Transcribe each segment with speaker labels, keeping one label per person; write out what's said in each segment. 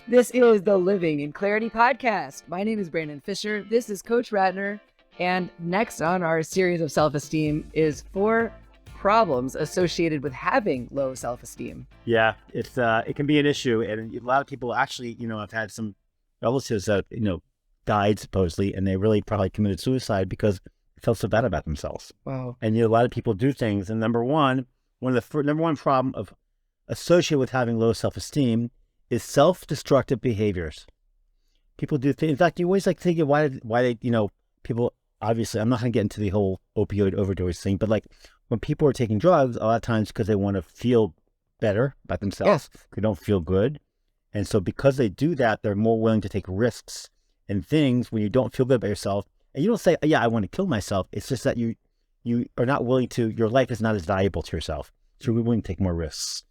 Speaker 1: This is the Living in Clarity podcast. My name is Brandon Fisher. This is Coach Ratner. And next on our series of self-esteem is 4 problems associated with having low self-esteem.
Speaker 2: Yeah, it can be an issue. And a lot of people actually, I've had some relatives that, died supposedly, and they really probably committed suicide because they felt so bad about themselves.
Speaker 1: Wow.
Speaker 2: And a lot of people do things. And number one problem of associated with having low self-esteem is self-destructive behaviors. People do things. In fact, you always think why they, people, obviously, I'm not going to get into the whole opioid overdose thing, but when people are taking drugs, a lot of times because they want to feel better about themselves, they don't feel good. And so because they do that, they're more willing to take risks and things when you don't feel good about yourself. And you don't say, yeah, I want to kill myself. It's just that you are not willing to, your life is not as valuable to yourself. So you're willing to take more risks.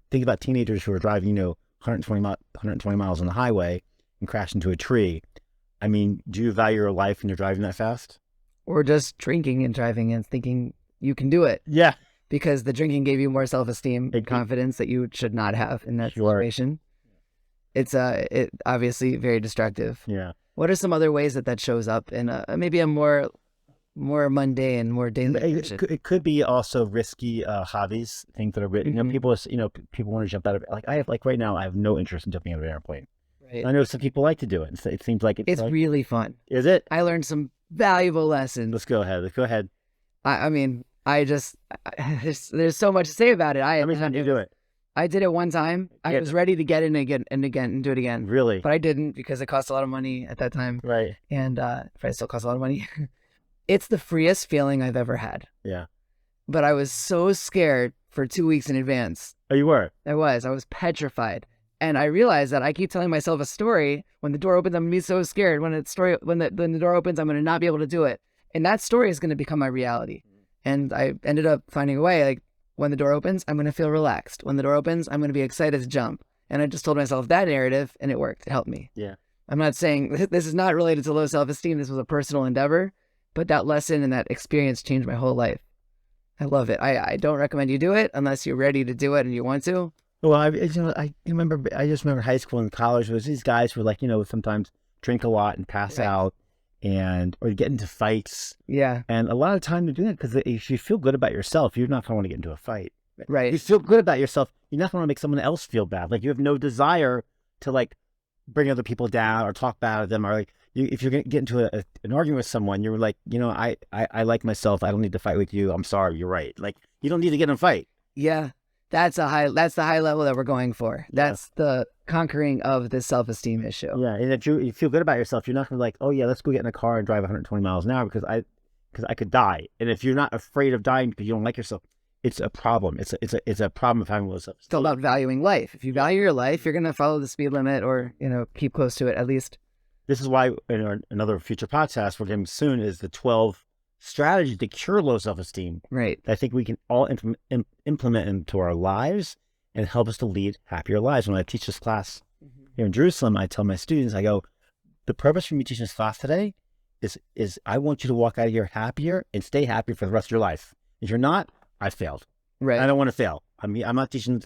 Speaker 2: Think about teenagers who are driving, 120 miles on the highway and crash into a tree. I mean, do you value your life when you're driving that fast?
Speaker 1: Or just drinking and driving and thinking you can do it.
Speaker 2: Yeah.
Speaker 1: Because the drinking gave you more self-esteem and confidence that you should not have in that situation. It's obviously very destructive.
Speaker 2: Yeah.
Speaker 1: What are some other ways that shows up in maybe a more mundane, more daily?
Speaker 2: It could be also risky hobbies, things that are written.
Speaker 1: Mm-hmm.
Speaker 2: People want to jump out of it. Right now, I have no interest in jumping out of an airplane.
Speaker 1: Right.
Speaker 2: I know some people like to do it. It seems like
Speaker 1: it's really fun.
Speaker 2: Is it?
Speaker 1: I learned some valuable lessons.
Speaker 2: Let's go ahead.
Speaker 1: I mean, there's so much to say about it.
Speaker 2: How many times did you do it?
Speaker 1: I did it one time. I was ready to get in again and do it again.
Speaker 2: Really?
Speaker 1: But I didn't because it cost a lot of money at that time.
Speaker 2: Right.
Speaker 1: And it still costs a lot of money. It's the freest feeling I've ever had.
Speaker 2: Yeah.
Speaker 1: But I was so scared for 2 weeks in advance.
Speaker 2: Oh, you were?
Speaker 1: I was petrified. And I realized that I keep telling myself a story. When the door opens, I'm going to be so scared. When the door opens, I'm going to not be able to do it. And that story is going to become my reality. And I ended up finding a way, when the door opens, I'm going to feel relaxed. When the door opens, I'm going to be excited to jump. And I just told myself that narrative, and it worked. It helped me.
Speaker 2: Yeah.
Speaker 1: I'm not saying this is not related to low self-esteem. This was a personal endeavor. But that lesson and that experience changed my whole life. I love it. I don't recommend you do it unless you're ready to do it and you want to.
Speaker 2: Well, I just remember high school and college. There was these guys who sometimes drink a lot and pass out or get into fights.
Speaker 1: Yeah.
Speaker 2: And a lot of time to do that because if you feel good about yourself, you're not going to want to get into a fight.
Speaker 1: Right.
Speaker 2: If you feel good about yourself, you're not going to make someone else feel bad. You have no desire to bring other people down or talk bad at them or if you're going to get into an argument with someone, you're I like myself. I don't need to fight with you. I'm sorry. You're right. You don't need to get in a fight.
Speaker 1: Yeah. That's the high level that we're going for. That's the conquering of the self-esteem issue.
Speaker 2: Yeah. And if you feel good about yourself, you're not going to oh yeah, let's go get in a car and drive 120 miles an hour because I could die. And if you're not afraid of dying because you don't like yourself, it's a problem. It's a problem of having low self-esteem.
Speaker 1: It's all about valuing life. If you value your life, you're going to follow the speed limit or, keep close to it at least.
Speaker 2: This is why in another future podcast we're getting soon is the 12 strategies to cure low self-esteem.
Speaker 1: Right.
Speaker 2: I think we can all implement into our lives and help us to lead happier lives. When I teach this class here in Jerusalem, I tell my students, I go, the purpose for me teaching this class today is I want you to walk out of here happier and stay happy for the rest of your life. If you're not, I failed.
Speaker 1: Right.
Speaker 2: I don't want to fail. I mean, I'm not teaching,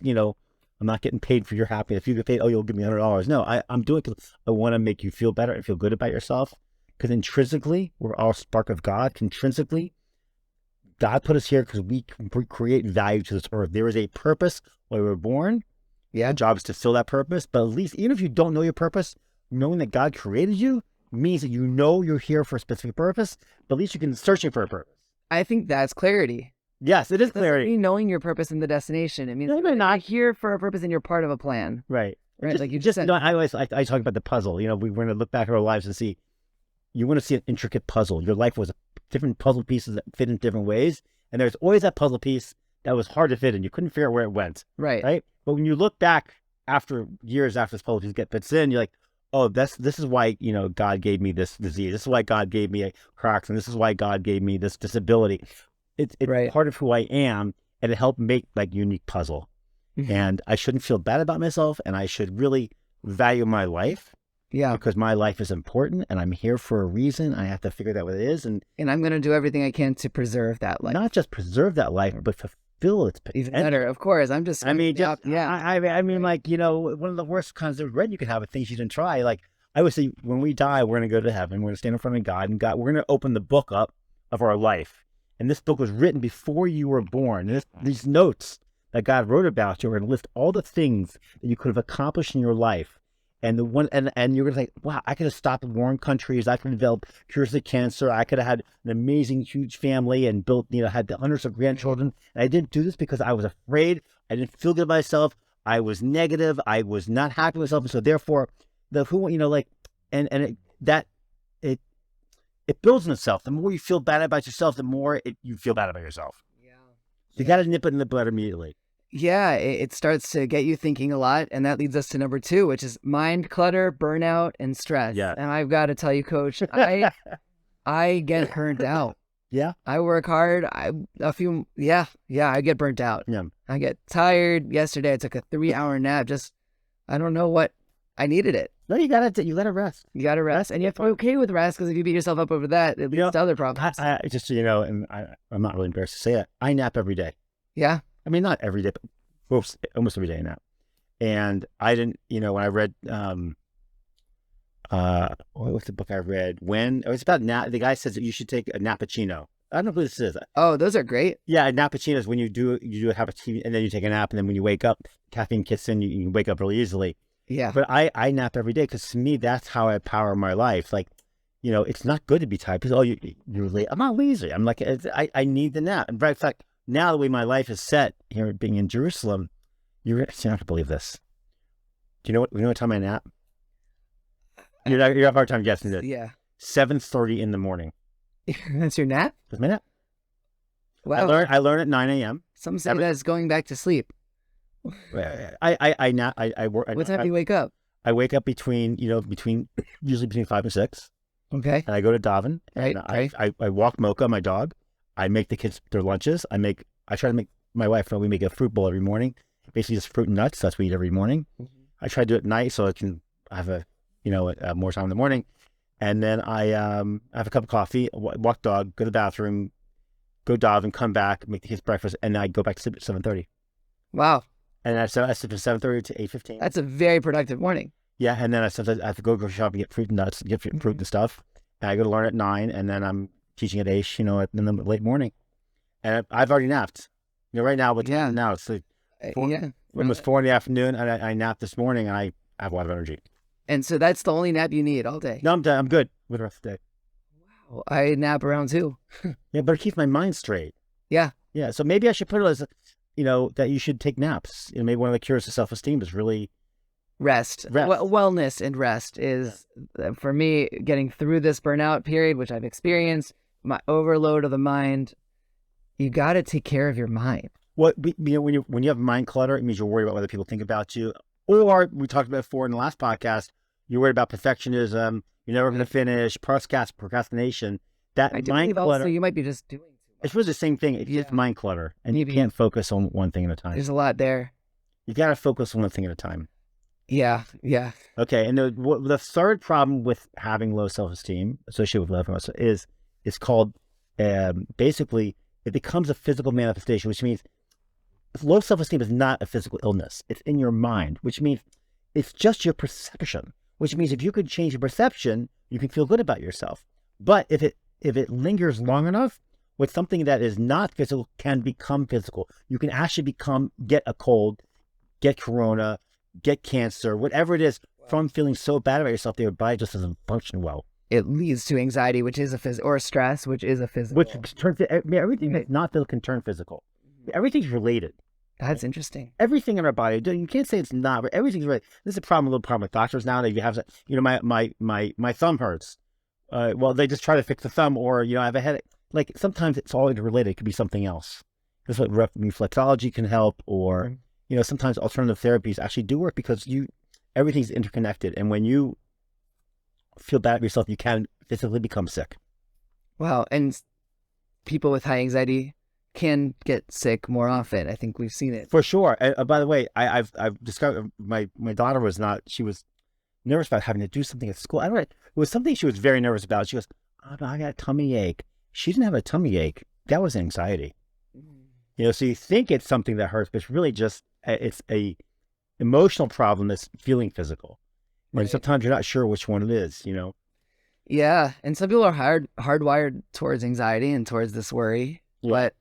Speaker 2: I'm not getting paid for your happiness. If you get paid, you'll give me $100. No, I'm doing it because I want to make you feel better and feel good about yourself. Because intrinsically, we're all a spark of God. Intrinsically, God put us here because we create value to this earth. There is a purpose why we were born. Yeah, our job is to fill that purpose. But at least, even if you don't know your purpose, knowing that God created you means that you're here for a specific purpose. But at least you can search for a purpose.
Speaker 1: I think that's clarity.
Speaker 2: Yes, it is clarity.
Speaker 1: Knowing your purpose and the destination. It means you're not here for a purpose and you're part of a plan.
Speaker 2: Right.
Speaker 1: Right.
Speaker 2: I talk about the puzzle. We're going to look back at our lives and see. You want to see an intricate puzzle. Your life was different puzzle pieces that fit in different ways, and there's always that puzzle piece that was hard to fit in. You couldn't figure out where it went.
Speaker 1: Right.
Speaker 2: Right. But when you look back years after this puzzle piece fits in, you're like, oh, this is why God gave me this disease. This is why God gave me a car accident. This is why God gave me this disability. It's right. Part of who I am, and it helped make unique puzzle. Mm-hmm. And I shouldn't feel bad about myself, and I should really value my life. Yeah. Because my life is important, and I'm here for a reason. I have to figure out what it is. And
Speaker 1: I'm going to do everything I can to preserve that life.
Speaker 2: Not just preserve that life, but fill its
Speaker 1: Even
Speaker 2: potential.
Speaker 1: better, of course. I'm just,
Speaker 2: I mean, just
Speaker 1: yeah.
Speaker 2: I mean, like, you know, one of the worst kinds of regret you can have are things you didn't try. Like I would say, when we die, we're gonna go to heaven. We're gonna stand in front of God, and God, we're gonna open the book up of our life. And this book was written before you were born. And these notes that God wrote about you are gonna list all the things that you could have accomplished in your life. And and you're gonna think, wow, I could have stopped warring countries. I could have developed cures to cancer. I could have had an amazing, huge family and built, you know, had hundreds of grandchildren. And I didn't do this because I was afraid. I didn't feel good about myself. I was negative. I was not happy with myself. And so therefore, you know, like, it builds in itself. The more you feel bad about yourself, the more you feel bad about yourself.
Speaker 1: Yeah.
Speaker 2: You got to nip it in the bud immediately.
Speaker 1: Yeah, it starts to get you thinking a lot, and that leads us to number 2, which is mind clutter, burnout, and stress.
Speaker 2: Yeah.
Speaker 1: And I've got to tell you, Coach, I get burnt out.
Speaker 2: Yeah.
Speaker 1: I work hard. I get burnt out.
Speaker 2: Yeah.
Speaker 1: I get tired. Yesterday, I took a 3-hour nap. I don't know what, I needed it.
Speaker 2: No, you gotta rest.
Speaker 1: You got to rest, and you have to be okay with rest, because if you beat yourself up over that, it leads to other problems.
Speaker 2: I just, you know, and I'm not really embarrassed to say it. I nap every day.
Speaker 1: Yeah.
Speaker 2: I mean, not every day, but almost every day now. And I didn't, you know, when I read, what's the book I read? It was about the guy says that you should take a nappuccino. I don't know who this is.
Speaker 1: Oh, those are great.
Speaker 2: Yeah, a nappuccino is when you do a cappuccino and then you take a nap, and then when you wake up, caffeine kicks in, you wake up really easily.
Speaker 1: Yeah.
Speaker 2: But I nap every day, because to me, that's how I power my life. Like, you know, it's not good to be tired because, you're late. I'm not lazy. I'm like, I need the nap. And in fact, now the way my life is set here, being in Jerusalem, you're not going to believe this. Do you know what time I nap? You have a hard time guessing it.
Speaker 1: Yeah.
Speaker 2: 7:30 in the morning.
Speaker 1: That's your nap?
Speaker 2: That's my nap.
Speaker 1: Wow.
Speaker 2: I learn at 9 a.m.
Speaker 1: Some say that's going back to sleep.
Speaker 2: I nap. I work.
Speaker 1: What time do you wake up?
Speaker 2: I wake up usually between 5 and 6.
Speaker 1: Okay.
Speaker 2: And I go to daven.
Speaker 1: Right.
Speaker 2: And I walk Mocha, my dog. I make the kids their lunches. I try to make my wife. We make a fruit bowl every morning. Basically, just fruit and nuts. That's what we eat every morning. Mm-hmm. I try to do it at night so I can have more time in the morning. And then I have a cup of coffee, walk dog, go to the bathroom, go daven, come back, make the kids breakfast, and then I go back to sleep at 7:30.
Speaker 1: Wow.
Speaker 2: And I sleep from 7:30 to 8:15.
Speaker 1: That's a very productive morning.
Speaker 2: Yeah, and then I have to go grocery shopping, get fruit and nuts, get fruit and stuff. And I go to learn at 9, and then I'm teaching at 8, in the late morning. And I've already napped. You know, right now, now it's like almost 4 in the afternoon, and I napped this morning, and I have a lot of energy.
Speaker 1: And so that's the only nap you need all day?
Speaker 2: No, I'm good with the rest of the day.
Speaker 1: Wow. I nap around 2.
Speaker 2: Yeah, but it keeps my mind straight.
Speaker 1: Yeah.
Speaker 2: Yeah, so maybe I should put it as, that you should take naps. Maybe one of the cures to self-esteem is really
Speaker 1: rest. Wellness and rest is, for me, getting through this burnout period, which I've experienced, my overload of the mind. You got to take care of your mind.
Speaker 2: When you have mind clutter, it means you're worried about what other people think about you. Or we talked about before in the last podcast, you're worried about perfectionism. You're never going to finish. Procrastination. That
Speaker 1: I
Speaker 2: mind clutter. Also,
Speaker 1: you might be just doing too much.
Speaker 2: It's really the same thing. It's just mind clutter, and you can't focus on one thing at a time.
Speaker 1: There's a lot there.
Speaker 2: You got to focus on one thing at a time.
Speaker 1: Yeah.
Speaker 2: Okay, and the third problem with having low self-esteem associated with love is called basically it becomes a physical manifestation, which means low self-esteem is not a physical illness. It's in your mind, which means it's just your perception, which means if you could change your perception, you can feel good about yourself. But if it lingers long enough, with something that is not physical can become physical. You can actually get a cold, get corona, get cancer, whatever it is, from feeling so bad about yourself that your body just doesn't function well.
Speaker 1: It leads to anxiety, which is or stress, which is a physical.
Speaker 2: Everything that's not physical can turn physical. Everything's related.
Speaker 1: That's interesting.
Speaker 2: Everything in our body, you can't say it's not, but everything's related. This is a little problem with doctors now. That you have, my thumb hurts. Well, they just try to fix the thumb, or I have a headache. Like sometimes it's all interrelated. It could be something else. That's what reflexology can help, or sometimes alternative therapies actually do work because everything's interconnected. And when you feel bad about yourself, you can physically become sick.
Speaker 1: Wow, and people with high anxiety can get sick more often. I think we've seen it
Speaker 2: for sure. And, by the way, I've discovered my daughter was nervous about having to do something at school. I don't know. It was something she was very nervous about. She goes, I got a tummy ache. She didn't have a tummy ache. That was anxiety. So you think it's something that hurts, but it's really just it's a emotional problem that's feeling physical. And
Speaker 1: Right.
Speaker 2: sometimes you're not sure which one it is.
Speaker 1: Yeah, and some people are hardwired towards anxiety and towards this worry.
Speaker 2: Yeah.
Speaker 1: But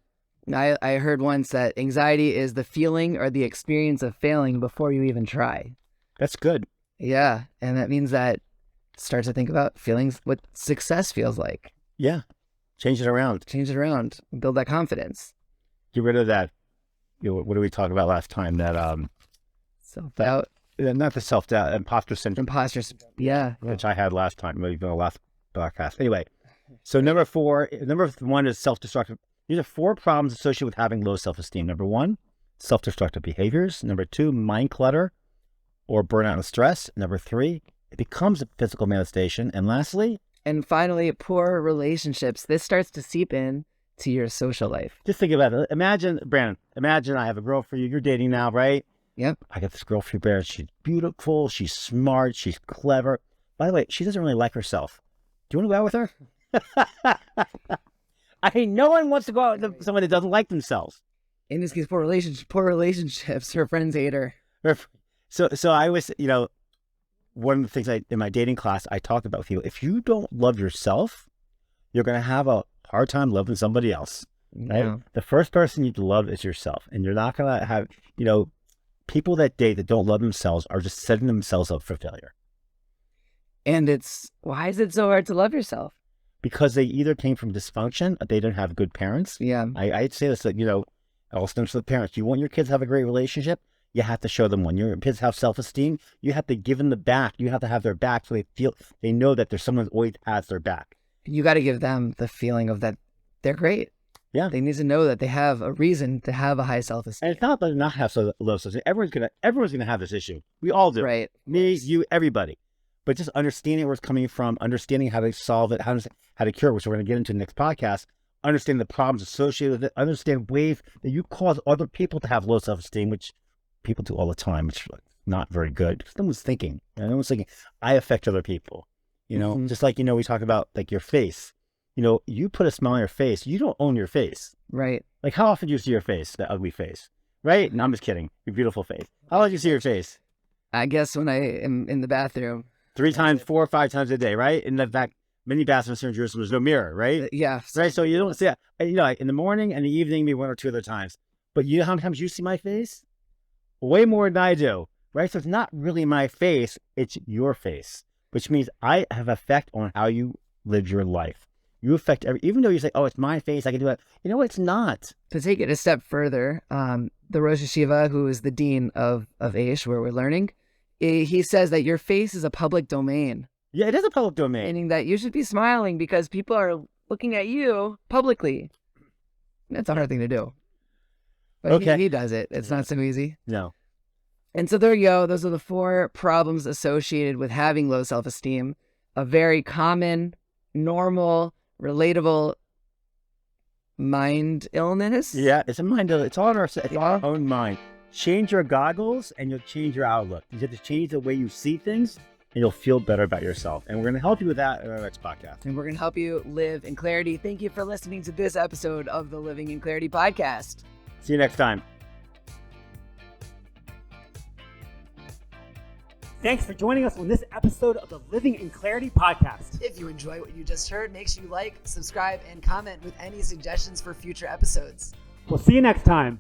Speaker 1: I heard once that anxiety is the feeling or the experience of failing before you even try.
Speaker 2: That's good.
Speaker 1: Yeah, and that means that start to think about feelings, what success feels like.
Speaker 2: Yeah. Change it around.
Speaker 1: Change it around, build that confidence.
Speaker 2: Get rid of that. What did we talk about last time? That
Speaker 1: Self-doubt,
Speaker 2: not the self-doubt, imposter syndrome,
Speaker 1: imposter syndrome. Yeah.
Speaker 2: which I had last time, maybe the last podcast. Anyway, so number one is self-destructive. These are 4 problems associated with having low self-esteem. Number 1, self-destructive behaviors. Number 2, mind clutter or burnout and stress. Number 3, it becomes a physical manifestation. And lastly,
Speaker 1: And finally, poor relationships. This starts to seep in to your social life.
Speaker 2: just think about it. Imagine, Brandon, I have a girl for you. You're dating now, right?
Speaker 1: Yep.
Speaker 2: I got this girl for you, Bear. She's beautiful. She's smart. She's clever. By the way, she doesn't really like herself. Do you want to go out with her? I mean, no one wants to go out with someone that doesn't like themselves.
Speaker 1: In this case, poor relationships. Her friends hate her.
Speaker 2: So I was, one of the things in my dating class, I talked about with you, if you don't love yourself, you're going to have a hard time loving somebody else. Right?
Speaker 1: Yeah.
Speaker 2: The first person you love is yourself. And you're not going to have, people that date that don't love themselves are just setting themselves up for failure.
Speaker 1: And why is it so hard to love yourself?
Speaker 2: Because they either came from dysfunction, or they didn't have good parents.
Speaker 1: Yeah.
Speaker 2: I'd say this, that, it all stems from the parents. You want your kids to have a great relationship, you have to show them one. Your kids have self-esteem, you have to give them the back. You have to have their back so they know that there's someone that always has their back.
Speaker 1: You got to give them the feeling of that they're great.
Speaker 2: Yeah.
Speaker 1: They need to know that they have a reason to have a high self-esteem.
Speaker 2: And it's not that they not have low self-esteem. Everyone's gonna have this issue. We all do.
Speaker 1: Right.
Speaker 2: Me, you, everybody. But just understanding where it's coming from, understanding how to solve it, how to cure it, which we're going to get into in the next podcast, understand the problems associated with it, understand ways that you cause other people to have low self-esteem, which people do all the time, which is not very good. Because no one's thinking. No one's thinking, I affect other people. Just like, we talk about like your face. You put a smile on your face, you don't own your face.
Speaker 1: Right.
Speaker 2: Like, how often do you see your face, that ugly face? Right? No, I'm just kidding. Your beautiful face. How often do you see your face?
Speaker 1: I guess when I am in the bathroom.
Speaker 2: 3 times, 4 or 5 times a day, right? And in fact, many bathrooms here in Jerusalem, there's no mirror, right?
Speaker 1: Yeah.
Speaker 2: Right? So you don't see it. Like in the morning and the evening, maybe 1 or 2 other times. But you know how many times you see my face? Way more than I do, right? So it's not really my face, it's your face, which means I have effect on how you live your life. You affect even though you say, oh, it's my face, I can do it. It's not.
Speaker 1: To take it a step further, the Rosh Hashiva, who is the dean of Aish, where we're learning, he says that your face is a public domain.
Speaker 2: Yeah, it is a public domain.
Speaker 1: Meaning that you should be smiling because people are looking at you publicly. That's a hard thing to do. But
Speaker 2: Okay.
Speaker 1: he does it. It's not so easy.
Speaker 2: No.
Speaker 1: And so there you go. Those are the 4 problems associated with having low self-esteem. A very common, normal, relatable mind illness.
Speaker 2: Yeah, it's a mind. It's all in it's our own mind. Change your goggles and you'll change your outlook. You have to change the way you see things and you'll feel better about yourself. And we're going to help you with that in our next podcast.
Speaker 1: And we're going to help you live in clarity. Thank you for listening to this episode of the Living in Clarity podcast.
Speaker 2: See you next time.
Speaker 3: Thanks for joining us on this episode of the Living in Clarity podcast.
Speaker 1: If you enjoy what you just heard, make sure you like, subscribe, and comment with any suggestions for future episodes.
Speaker 3: We'll see you next time.